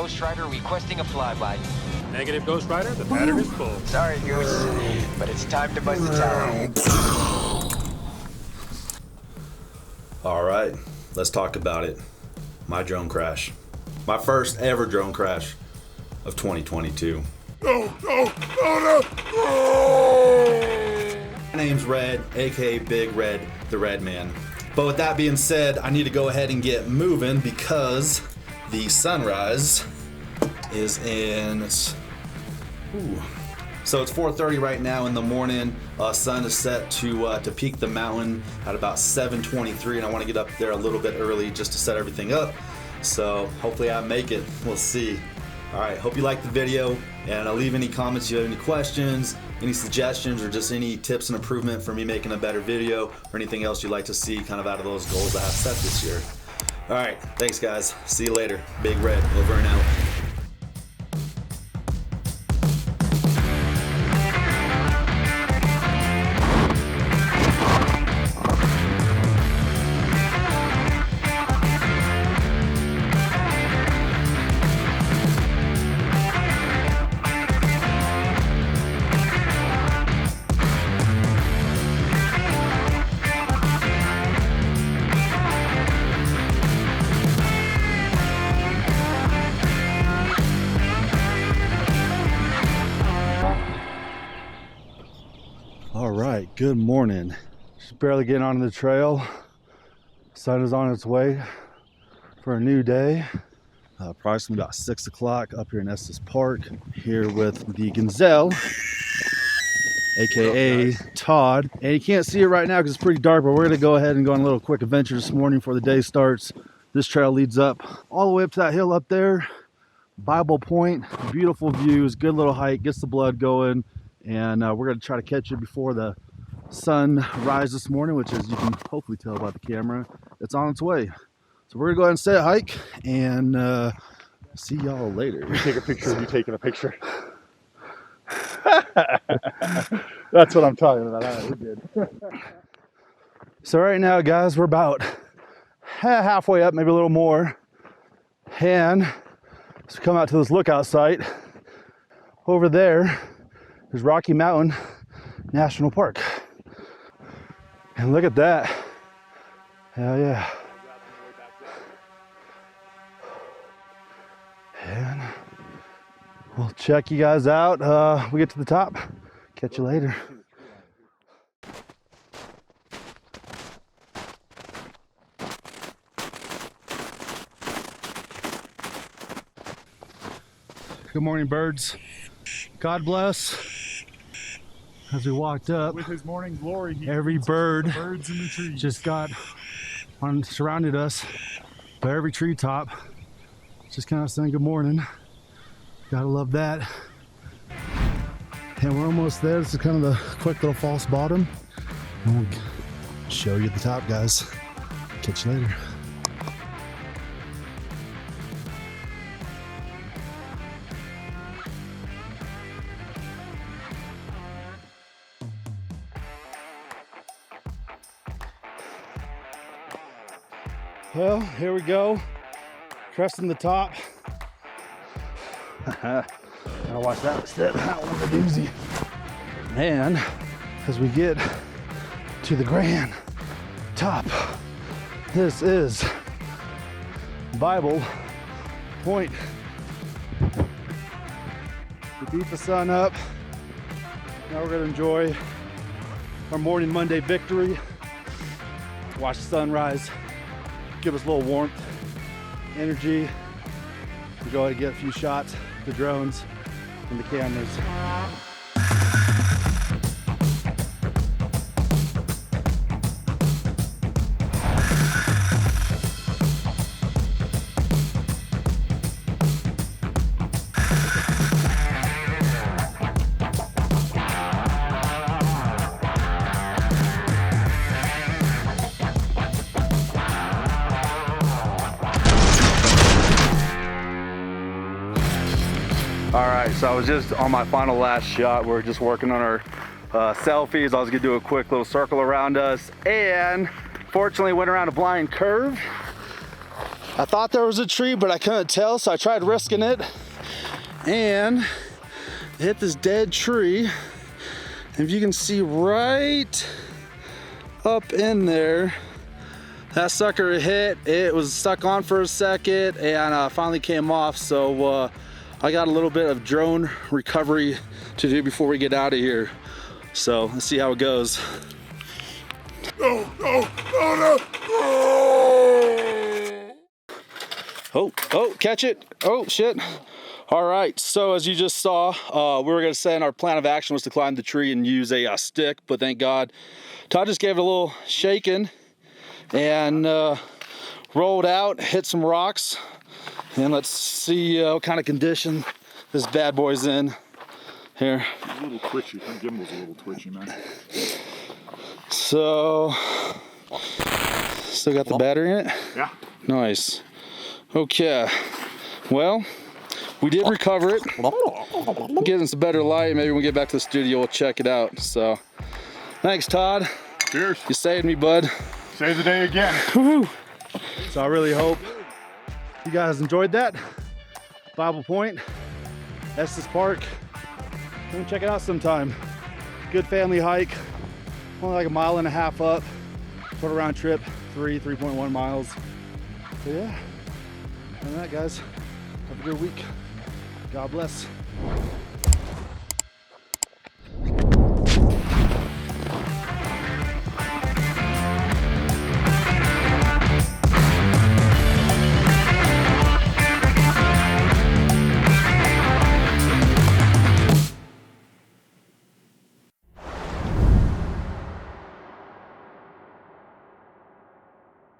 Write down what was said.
Ghost Rider requesting a flyby. Negative, Ghost Rider. The pattern is full. Sorry, Goose, but it's time to buzz the tower. All right, let's talk about it. My drone crash. My first ever drone crash of 2022. My name's Red, aka Big Red, the Red Man. But with that being said, I need to go ahead and get moving because the sunrise is in. So it's 4:30 right now in the morning. Sun is set to peak the mountain at about 7:23, and I want to get up there a little bit early just to set everything up. So hopefully I make it. We'll see. All right, hope you liked the video, and leave any comments if you have any questions, any suggestions, or just any tips and improvement for me making a better video, or anything else you'd like to see kind of out of those goals I have set this year. All right, thanks guys. See you later. Big Red, over and out. All right, good morning. Just barely getting onto the trail. Sun is on its way for a new day. Approximately about 6 o'clock up here in Estes Park, here with the Gazelle, aka Todd. And you can't see it right now because it's pretty dark, but we're gonna go ahead and go on a little quick adventure this morning before the day starts. This trail leads up all the way up to that hill up there, Bible Point. Beautiful views, good little hike, gets the blood going. And we're going to try to catch it before the sun rises this morning, which, as you can hopefully tell by the camera, it's on its way. So we're going to go ahead and stay a hike, and see y'all later. You take a picture of you taking a picture. That's what I'm talking about. All right, we're good. So right now, guys, we're about halfway up, maybe a little more. And let's come out to this lookout site. Over there is Rocky Mountain National Park. And look at that. Hell yeah. And we'll check you guys out. We get to the top. Catch you later. Good morning, birds. God bless. As we walked up, With his morning glory, he every feeds us bird with the birds in the trees. just got surrounded us by every treetop, just kind of saying good morning. Gotta love that. And we're almost there. This is kind of the quick little false bottom. And we'll show you at the top, guys. Catch you later. Well, here we go, cresting the top. I'll watch that instead. That one's a doozy. And as we get to the grand top, this is Bible Point. We beat the sun up. Now we're gonna enjoy our morning Monday victory. Watch the sunrise. Give us a little warmth, energy. We'll go ahead and get a few shots of the drones and the cameras. All right, so I was just on my final last shot. We're just working on our selfies. I was gonna do a quick little circle around us, and fortunately went around a blind curve. I thought there was a tree, but I couldn't tell, so I tried risking it. And hit this dead tree. And if you can see right up in there, that sucker hit. It was stuck on for a second and finally came off. So I got a little bit of drone recovery to do before we get out of here. So let's see how it goes. Oh, catch it. Oh, shit. All right, so as you just saw, we were gonna say our plan of action was to climb the tree and use a stick, but thank God, Todd just gave it a little shaking and rolled out, hit some rocks, and let's see what kind of condition this bad boy's in here. It's a little twitchy. My gimbal's a little twitchy, man. So, still got the battery in it? Yeah. Nice. Okay, well, we did recover it. Getting some better light. Maybe when we get back to the studio, we'll check it out. So, thanks, Todd. Cheers. You saved me, bud. Save the day again. Woo-hoo. So I really hope you guys enjoyed that. Bible Point, Estes Park. Come check it out sometime. Good family hike. Only like 1.5 miles up. Sort of round trip, 3.1 miles. So yeah, other than that, guys, have a good week. God bless.